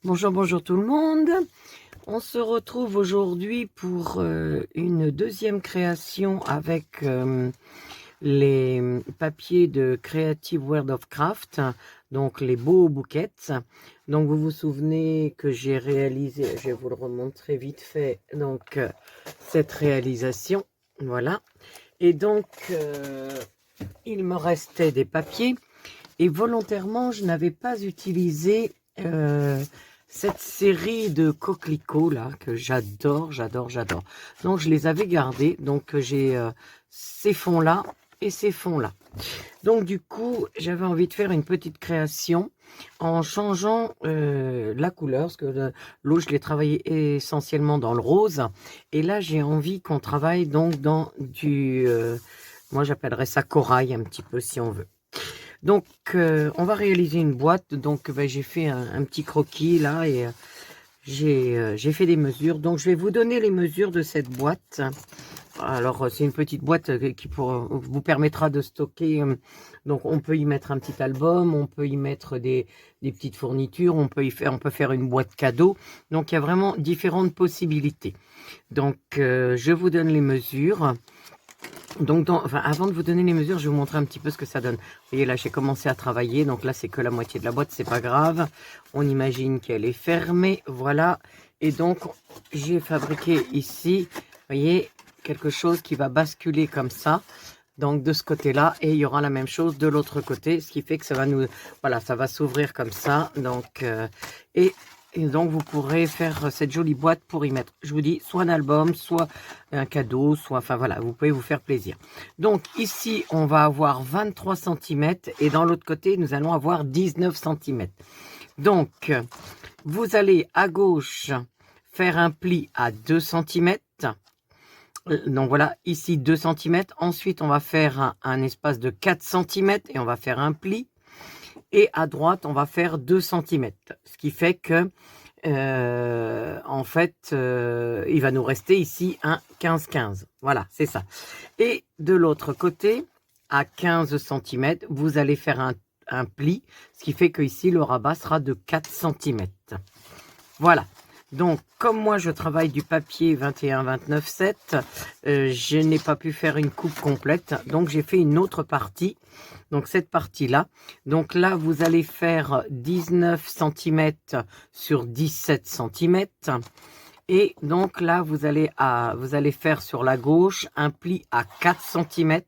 Bonjour, bonjour tout le monde. On se retrouve aujourd'hui pour une deuxième création avec les papiers de Creative World of Craft, donc les beaux bouquets. Donc vous vous souvenez que j'ai réalisé, je vais vous le remontrer vite fait, donc cette réalisation, voilà. Et donc il me restait des papiers et volontairement je n'avais pas utilisé cette série de coquelicots là que j'adore. Donc je les avais gardés. Donc j'ai ces fonds là et ces fonds là. Donc du coup j'avais envie de faire une petite création en changeant la couleur, parce que l'eau je l'ai travaillé essentiellement dans le rose, et là j'ai envie qu'on travaille donc dans du moi j'appellerais ça corail un petit peu si on veut. Donc, on va réaliser une boîte. Donc, j'ai fait un petit croquis là et j'ai fait des mesures. Donc, je vais vous donner les mesures de cette boîte. Alors, c'est une petite boîte qui vous permettra de stocker. Donc, on peut y mettre un petit album, on peut y mettre des petites fournitures, on peut faire une boîte cadeau. Donc, il y a vraiment différentes possibilités. Donc, je vous donne les mesures. Donc, avant de vous donner les mesures, je vais vous montrer un petit peu ce que ça donne. Vous voyez, là, j'ai commencé à travailler. Donc là, c'est que la moitié de la boîte, c'est pas grave. On imagine qu'elle est fermée. Voilà. Et donc, j'ai fabriqué ici, vous voyez, quelque chose qui va basculer comme ça. Donc, de ce côté-là. Et il y aura la même chose de l'autre côté. Ce qui fait que ça va voilà, ça va s'ouvrir comme ça. Donc, et donc, vous pourrez faire cette jolie boîte pour y mettre, je vous dis, soit un album, soit un cadeau, soit, enfin voilà, vous pouvez vous faire plaisir. Donc, ici, on va avoir 23 cm et dans l'autre côté, nous allons avoir 19 cm. Donc, vous allez à gauche faire un pli à 2 cm. Donc voilà, ici 2 cm. Ensuite, on va faire un espace de 4 cm et on va faire un pli. Et à droite, on va faire 2 cm. Ce qui fait que, en fait, il va nous rester ici un 15-15. Voilà, c'est ça. Et de l'autre côté, à 15 cm, vous allez faire un pli. Ce qui fait que ici, le rabat sera de 4 cm. Voilà. Donc, comme moi, je travaille du papier 21-29-7, je n'ai pas pu faire une coupe complète. Donc, j'ai fait une autre partie. Donc, cette partie-là. Donc, là, vous allez faire 19 cm sur 17 cm. Et donc, là, vous allez faire sur la gauche un pli à 4 cm.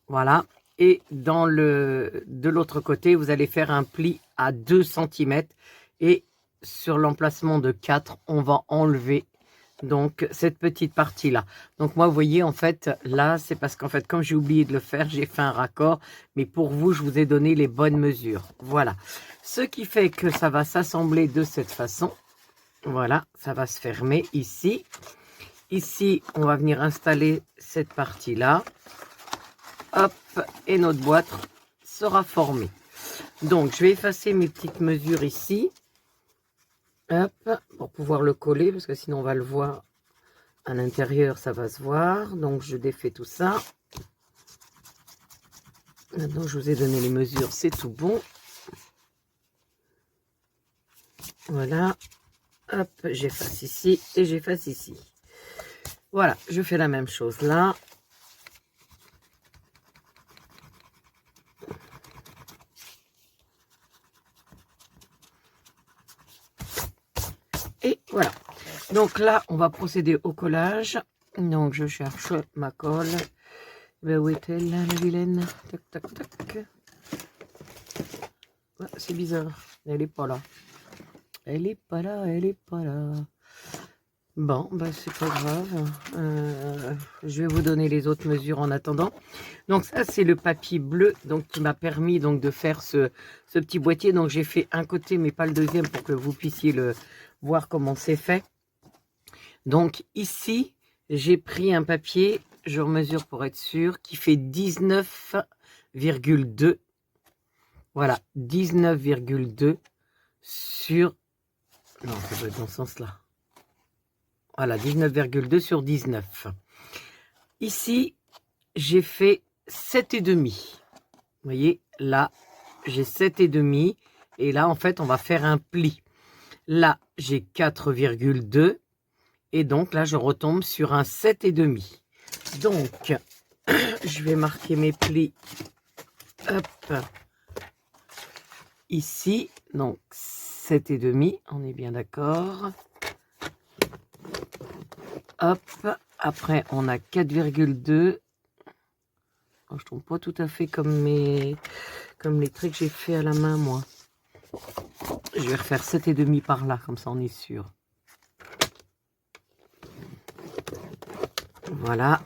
Voilà. Et de l'autre côté, vous allez faire un pli à 2 cm. Et sur l'emplacement de 4, on va enlever donc cette petite partie là. Donc moi, vous voyez, en fait, là, c'est parce qu'en fait, comme j'ai oublié de le faire, j'ai fait un raccord. Mais pour vous, je vous ai donné les bonnes mesures. Voilà. Ce qui fait que ça va s'assembler de cette façon. Voilà, ça va se fermer ici. Ici, on va venir installer cette partie là. Hop, et notre boîte sera formée. Donc, je vais effacer mes petites mesures ici. Hop, pour pouvoir le coller, parce que sinon on va le voir à l'intérieur, ça va se voir. Donc je défais tout ça. Maintenant je vous ai donné les mesures, c'est tout bon. Voilà. Hop, j'efface ici et j'efface ici. Voilà, je fais la même chose là. Et voilà. Donc là, on va procéder au collage. Donc je cherche ma colle. Ben, où est-elle, la vilaine? Tac, tac, tac. Ah, c'est bizarre. Elle est pas là. Elle est pas là, elle est pas là. Bon, ben c'est pas grave. Je vais vous donner les autres mesures en attendant. Donc ça, c'est le papier bleu donc qui m'a permis donc de faire ce petit boîtier. Donc j'ai fait un côté mais pas le deuxième pour que vous puissiez voir comment c'est fait. Donc ici, j'ai pris un papier, je mesure pour être sûr, qui fait 19,2. Voilà, 19,2 sur... Non, ça doit être dans ce sens-là. Voilà, 19,2 sur 19. Ici, j'ai fait 7,5. Vous voyez, là, j'ai 7,5. Et là, en fait, on va faire un pli. Là, j'ai 4,2. Et donc là, je retombe sur un 7,5. Donc, je vais marquer mes plis. Hop. Ici, donc 7,5. On est bien d'accord. Hop. Après, on a 4,2. Oh, je tombe pas tout à fait comme les traits que j'ai fait à la main, moi. Je vais refaire 7,5 par là, comme ça on est sûr. Voilà.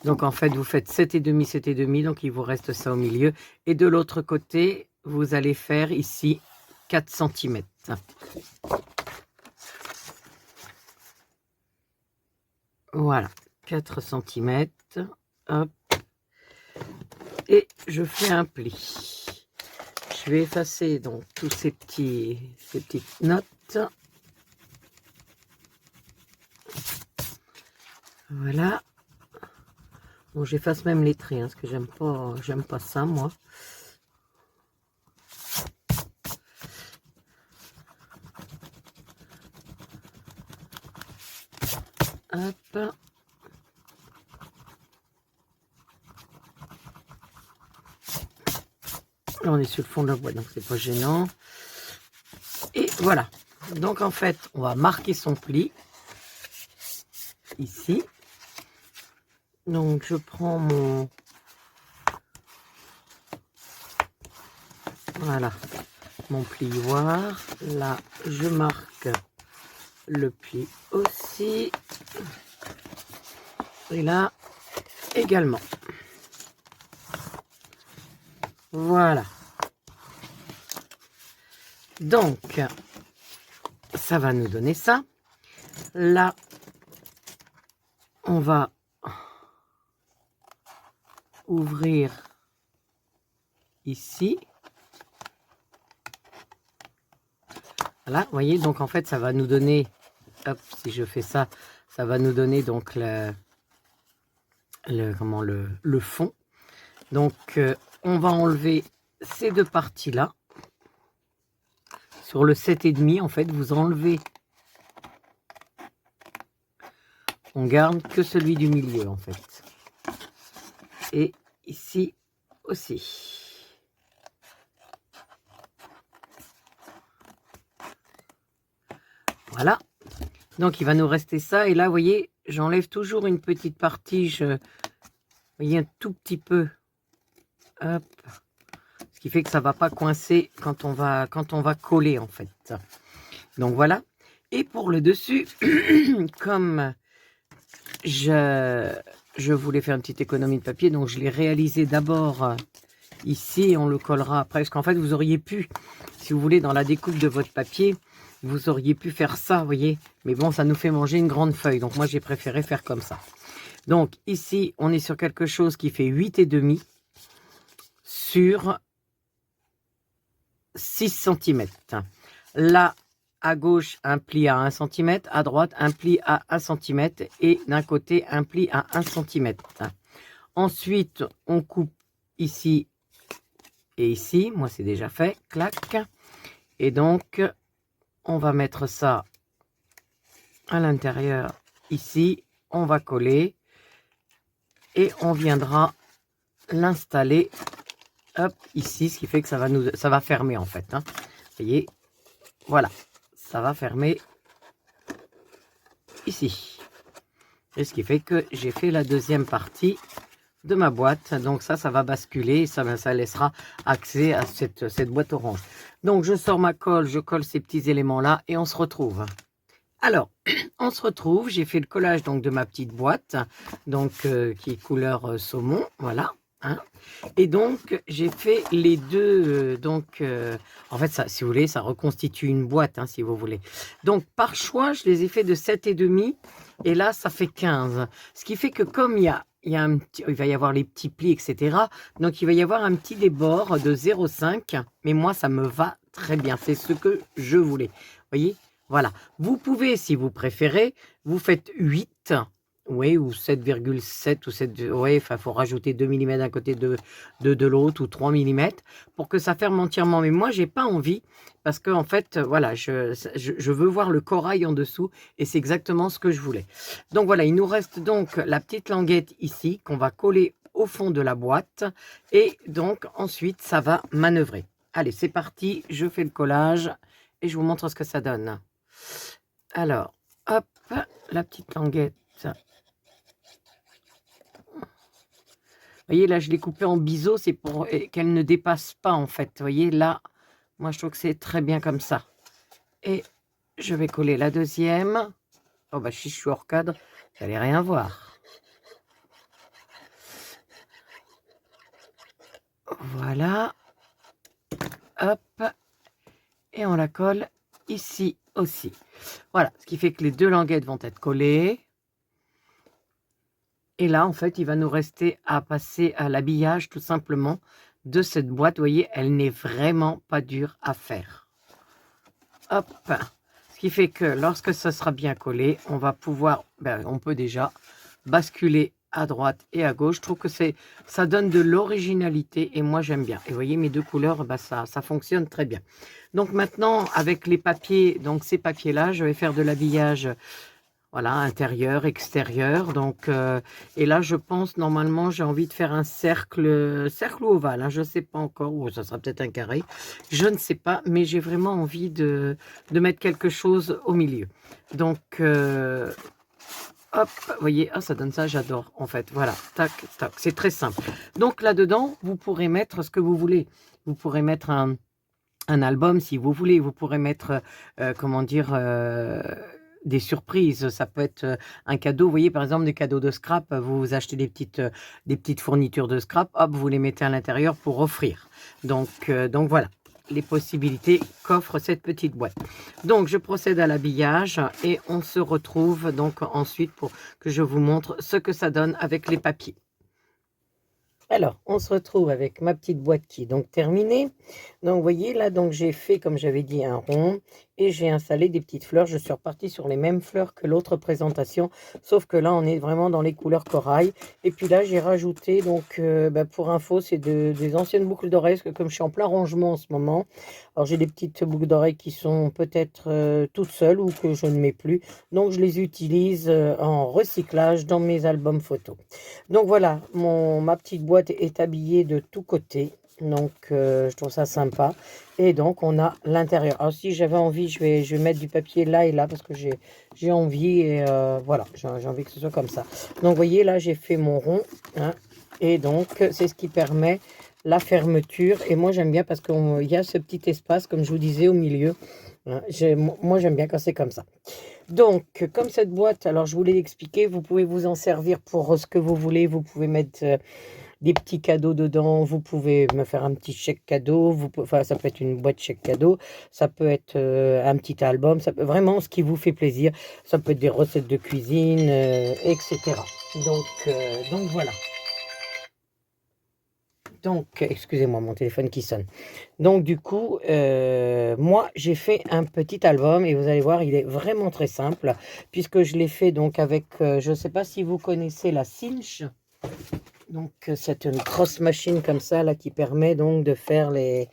Donc en fait, vous faites 7,5, 7,5, donc il vous reste ça au milieu. Et de l'autre côté, vous allez faire ici 4 cm. Voilà, 4 cm. Hop. Et je fais un pli. Je vais effacer donc tous ces petites notes. Voilà. Bon, j'efface même les traits, hein, parce que j'aime pas ça, moi. Hop. Là, on est sur le fond de la boîte, donc c'est pas gênant. Et voilà. Donc en fait, on va marquer son pli. Ici. Donc je prends mon... Voilà. Mon plioir. Là, je marque le pli aussi. Et là, également. Voilà. Donc, ça va nous donner ça. Là, on va ouvrir ici. Voilà, vous voyez, donc en fait, ça va nous donner, hop, si je fais ça, ça va nous donner donc le fond. Donc, on va enlever ces deux parties-là. Sur le 7,5, en fait, vous enlevez. On garde que celui du milieu, en fait. Et ici aussi. Voilà. Donc, il va nous rester ça. Et là, vous voyez, j'enlève toujours une petite partie. Vous voyez, un tout petit peu. Hop. Ce qui fait que ça ne va pas coincer quand on va coller, en fait. Donc, voilà. Et pour le dessus, comme je voulais faire une petite économie de papier, donc je l'ai réalisé d'abord ici, on le collera après, parce qu'en fait, vous auriez pu, si vous voulez, dans la découpe de votre papier, vous auriez pu faire ça, vous voyez, mais bon, ça nous fait manger une grande feuille, donc moi, j'ai préféré faire comme ça. Donc, ici, on est sur quelque chose qui fait 8,5 sur 6 cm. Là, à gauche, un pli à 1 cm, à droite, un pli à 1 cm, et d'un côté, un pli à 1 cm. Ensuite, on coupe ici et ici. Moi, c'est déjà fait. Clac. Et donc, on va mettre ça à l'intérieur ici. On va coller. Et on viendra l'installer hop, ici. Ce qui fait que ça va fermer, en fait. Hein. Vous voyez, voilà. Ça va fermer ici. Et ce qui fait que j'ai fait la deuxième partie de ma boîte. Donc ça va basculer et ça laissera accès à cette boîte orange. Donc je sors ma colle, je colle ces petits éléments là et on se retrouve. Alors, on se retrouve, j'ai fait le collage donc de ma petite boîte, donc qui est couleur saumon, voilà. Hein. Et donc, j'ai fait les deux, en fait, ça, si vous voulez, ça reconstitue une boîte, hein, si vous voulez. Donc, par choix, je les ai fait de 7,5 et là, ça fait 15. Ce qui fait que comme il va y avoir les petits plis, etc. Donc, il va y avoir un petit débord de 0,5, mais moi, ça me va très bien. C'est ce que je voulais. Vous voyez ? Voilà. Vous pouvez, si vous préférez, vous faites 8 Oui, ou 7,7 ou 7, ouais, enfin, faut rajouter 2 mm d'un côté de l'autre ou 3 mm pour que ça ferme entièrement. Mais moi, j'ai pas envie parce que en fait, voilà, je veux voir le corail en dessous et c'est exactement ce que je voulais. Donc voilà, il nous reste donc la petite languette ici qu'on va coller au fond de la boîte et donc ensuite ça va manœuvrer. Allez, c'est parti, je fais le collage et je vous montre ce que ça donne. Alors, hop, la petite languette. Vous voyez, là, je l'ai coupée en biseau, c'est pour qu'elle ne dépasse pas, en fait. Vous voyez, là, moi, je trouve que c'est très bien comme ça. Et je vais coller la deuxième. Oh, bah, si je suis hors cadre, vous n'allez rien voir. Voilà. Hop. Et on la colle ici aussi. Voilà, ce qui fait que les deux languettes vont être collées. Et là, en fait, il va nous rester à passer à l'habillage, tout simplement, de cette boîte. Vous voyez, elle n'est vraiment pas dure à faire. Hop. Ce qui fait que lorsque ça sera bien collé, on va pouvoir, on peut déjà basculer à droite et à gauche. Je trouve que ça donne de l'originalité et moi j'aime bien. Et vous voyez, mes deux couleurs, ça fonctionne très bien. Donc maintenant, avec les papiers, donc ces papiers-là, je vais faire de l'habillage. Voilà, intérieur, extérieur. Donc, et là, je pense, normalement, j'ai envie de faire un cercle ou ovale. Hein, je ne sais pas encore, ou ça sera peut-être un carré. Je ne sais pas, mais j'ai vraiment envie de mettre quelque chose au milieu. Donc, hop, vous voyez, ah, ça donne ça, j'adore, en fait. Voilà, tac, tac, c'est très simple. Donc, là-dedans, vous pourrez mettre ce que vous voulez. Vous pourrez mettre un album si vous voulez. Vous pourrez mettre, comment dire, des surprises. Ça peut être un cadeau. Vous voyez, par exemple, des cadeaux de scrap. Vous achetez des petites fournitures de scrap. Hop, vous les mettez à l'intérieur pour offrir. Donc voilà les possibilités qu'offre cette petite boîte. Donc, je procède à l'habillage et on se retrouve donc ensuite pour que je vous montre ce que ça donne avec les papiers. Alors, on se retrouve avec ma petite boîte qui est donc terminée. Donc, vous voyez, là, donc j'ai fait, comme j'avais dit, un rond et j'ai installé des petites fleurs. Je suis repartie sur les mêmes fleurs que l'autre présentation, sauf que là, on est vraiment dans les couleurs corail. Et puis là, j'ai rajouté, donc, pour info, c'est des anciennes boucles d'oreilles, parce que comme je suis en plein rangement en ce moment, alors j'ai des petites boucles d'oreilles qui sont peut-être toutes seules ou que je ne mets plus. Donc, je les utilise en recyclage dans mes albums photos. Donc voilà, ma petite boîte est habillée de tous côtés. Donc je trouve ça sympa. Et donc on a l'intérieur. Alors si j'avais envie, je vais mettre du papier là et là parce que j'ai envie. Et voilà, j'ai envie que ce soit comme ça. Donc vous voyez là, j'ai fait mon rond. Hein, et donc c'est ce qui permet la fermeture. Et moi j'aime bien parce qu'il y a ce petit espace, comme je vous disais, au milieu. Hein, moi j'aime bien quand c'est comme ça. Donc, comme cette boîte, alors je voulais l'expliquer, vous pouvez vous en servir pour ce que vous voulez. Vous pouvez mettre des petits cadeaux dedans. Vous pouvez me faire un petit chèque cadeau. Enfin, ça peut être une boîte chèque cadeau. Ça peut être un petit album. Ça peut vraiment ce qui vous fait plaisir. Ça peut être des recettes de cuisine, etc. Donc voilà. Donc, excusez-moi, mon téléphone qui sonne. Donc, du coup, moi, j'ai fait un petit album et vous allez voir, il est vraiment très simple puisque je l'ai fait donc avec, je ne sais pas si vous connaissez la Cinch. Donc, c'est une grosse machine comme ça là qui permet donc de faire les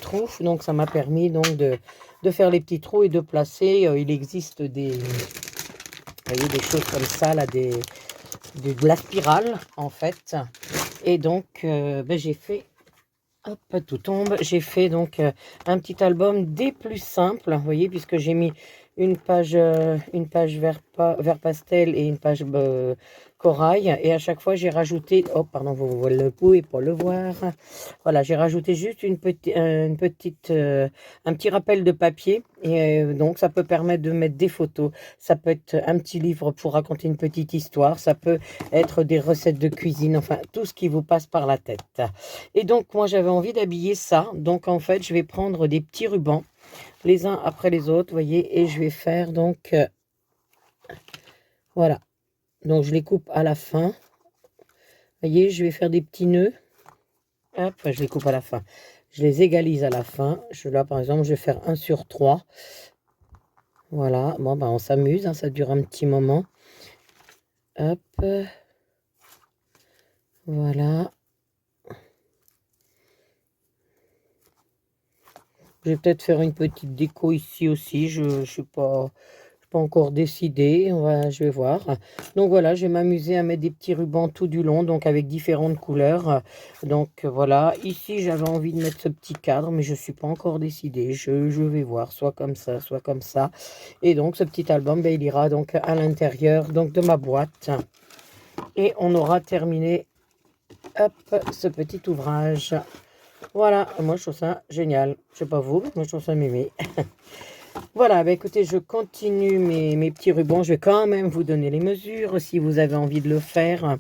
trous. Donc, ça m'a permis donc de faire les petits trous et de placer. Il existe vous voyez, des choses comme ça là, de la spirale en fait. Et donc, j'ai fait, hop, tout tombe. J'ai fait donc un petit album des plus simples, vous voyez, puisque j'ai mis une page vert pastel et une page corail. Et à chaque fois, j'ai rajouté, oh, pardon, vous ne pouvez pas le voir. Voilà, j'ai rajouté juste un petit rappel de papier. Et donc, ça peut permettre de mettre des photos. Ça peut être un petit livre pour raconter une petite histoire. Ça peut être des recettes de cuisine. Enfin, tout ce qui vous passe par la tête. Et donc, moi, j'avais envie d'habiller ça. Donc, en fait, je vais prendre des petits rubans, les uns après les autres, vous voyez. Et je vais faire donc, voilà. Donc, je les coupe à la fin. Vous voyez, je vais faire des petits nœuds. Hop, je les coupe à la fin. Je les égalise à la fin. Là, par exemple, je vais faire 1 sur 3. Voilà. Bon, on s'amuse. Hein, ça dure un petit moment. Hop. Voilà. Je vais peut-être faire une petite déco ici aussi. Je ne suis pas encore décidé. Je vais voir. Donc voilà, je vais m'amuser à mettre des petits rubans tout du long, donc avec différentes couleurs. Donc voilà, ici j'avais envie de mettre ce petit cadre, mais je ne suis pas encore décidé. Je vais voir, soit comme ça, soit comme ça. Et donc ce petit album, ben, il ira donc à l'intérieur donc de ma boîte. Et on aura terminé, hop, ce petit ouvrage. Voilà, moi je trouve ça génial. Je sais pas vous, mais moi je trouve ça mimi. Voilà, bah écoutez, je continue mes petits rubans. Je vais quand même vous donner les mesures si vous avez envie de le faire.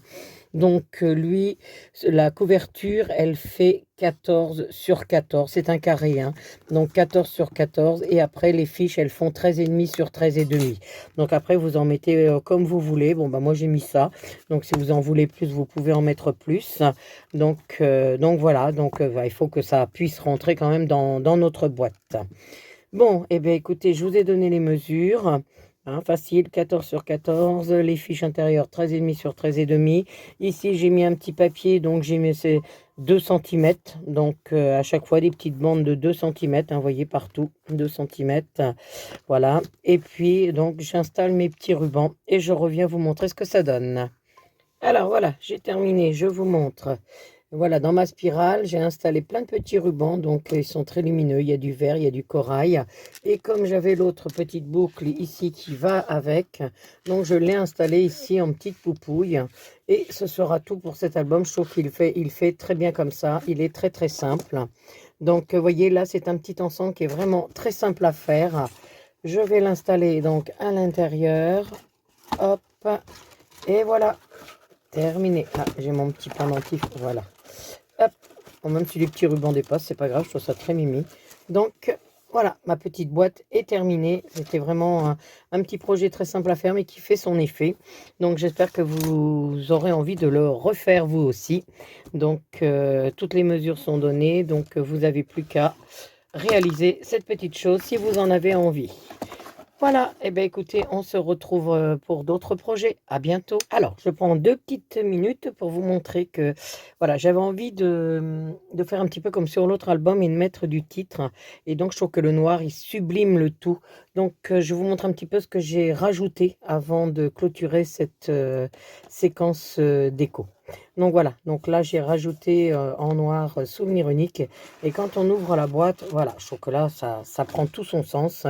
Donc lui, la couverture, elle fait 14 sur 14. C'est un carré, hein. Donc 14 sur 14. Et après, les fiches, elles font 13,5 sur 13,5. Donc après, vous en mettez comme vous voulez. Bon, bah moi, j'ai mis ça. Donc si vous en voulez plus, vous pouvez en mettre plus. Donc voilà. Donc il faut que ça puisse rentrer quand même dans notre boîte. Bon, eh bien écoutez, je vous ai donné les mesures. Hein, facile, 14 sur 14, les fiches intérieures 13,5 sur 13,5. Ici, j'ai mis un petit papier, donc j'ai mis ces 2 cm. Donc à chaque fois, des petites bandes de 2 cm, hein, vous voyez partout, 2 cm. Voilà. Et puis, donc j'installe mes petits rubans et je reviens vous montrer ce que ça donne. Alors voilà, j'ai terminé, je vous montre. Voilà, dans ma spirale, j'ai installé plein de petits rubans, donc ils sont très lumineux. Il y a du vert, il y a du corail. Et comme j'avais l'autre petite boucle ici qui va avec, donc je l'ai installé ici en petite poupouille. Et ce sera tout pour cet album. Je trouve qu'il fait très bien comme ça. Il est très très simple. Donc vous voyez, là c'est un petit ensemble qui est vraiment très simple à faire. Je vais l'installer donc à l'intérieur. Hop, et voilà. Terminé. Ah, j'ai mon petit pendentif, voilà. Hop, bon, même si les petits rubans dépassent, c'est pas grave, je trouve ça très mimi. Donc, voilà, ma petite boîte est terminée. C'était vraiment un petit projet très simple à faire, mais qui fait son effet. Donc, j'espère que vous aurez envie de le refaire vous aussi. Donc, toutes les mesures sont données, donc vous n'avez plus qu'à réaliser cette petite chose si vous en avez envie. Voilà, et bien écoutez, on se retrouve pour d'autres projets. À bientôt. Alors, je prends 2 petites minutes pour vous montrer que, voilà, j'avais envie de faire un petit peu comme sur l'autre album et de mettre du titre. Et donc, je trouve que le noir, il sublime le tout. Donc, je vous montre un petit peu ce que j'ai rajouté avant de clôturer cette séquence déco. Donc voilà, donc là j'ai rajouté en noir souvenir unique, et quand on ouvre la boîte, voilà, je trouve que là ça prend tout son sens.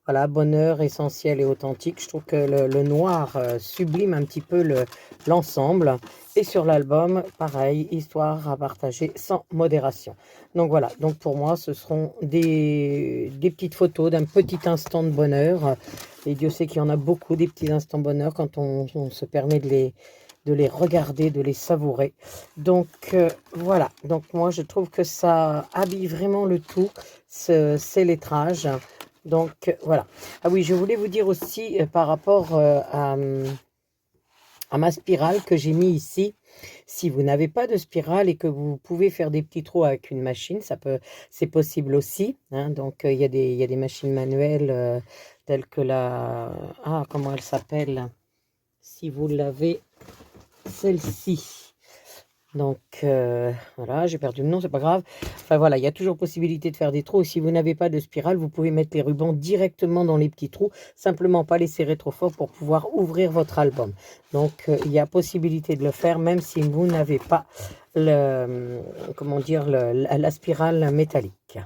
Voilà, bonheur essentiel et authentique. Je trouve que le noir sublime un petit peu l'ensemble. Et sur l'album, pareil, histoire à partager sans modération. Donc voilà, donc pour moi ce seront des petites photos d'un petit instant de bonheur. Et Dieu sait qu'il y en a beaucoup des petits instants bonheur quand on se permet de les regarder, de les savourer. Donc voilà, donc moi je trouve que ça habille vraiment le tout, ces lettrages. Donc voilà. Ah oui, je voulais vous dire aussi par rapport à ma spirale que j'ai mis ici. Si vous n'avez pas de spirale et que vous pouvez faire des petits trous avec une machine, c'est possible aussi. Hein. Donc il y a des machines manuelles telles que comment elle s'appelle? Si vous l'avez, celle-ci. Donc voilà, j'ai perdu le nom, c'est pas grave. Enfin voilà, il y a toujours possibilité de faire des trous. Et si vous n'avez pas de spirale, vous pouvez mettre les rubans directement dans les petits trous, simplement pas les serrer trop fort pour pouvoir ouvrir votre album. Donc il y a possibilité de le faire même si vous n'avez pas la spirale métallique.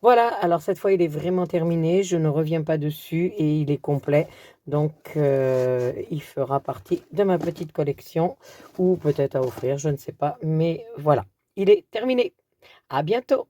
Voilà, alors cette fois il est vraiment terminé, je ne reviens pas dessus et il est complet. Donc il fera partie de ma petite collection, ou peut-être à offrir, je ne sais pas. Mais voilà, il est terminé. À bientôt.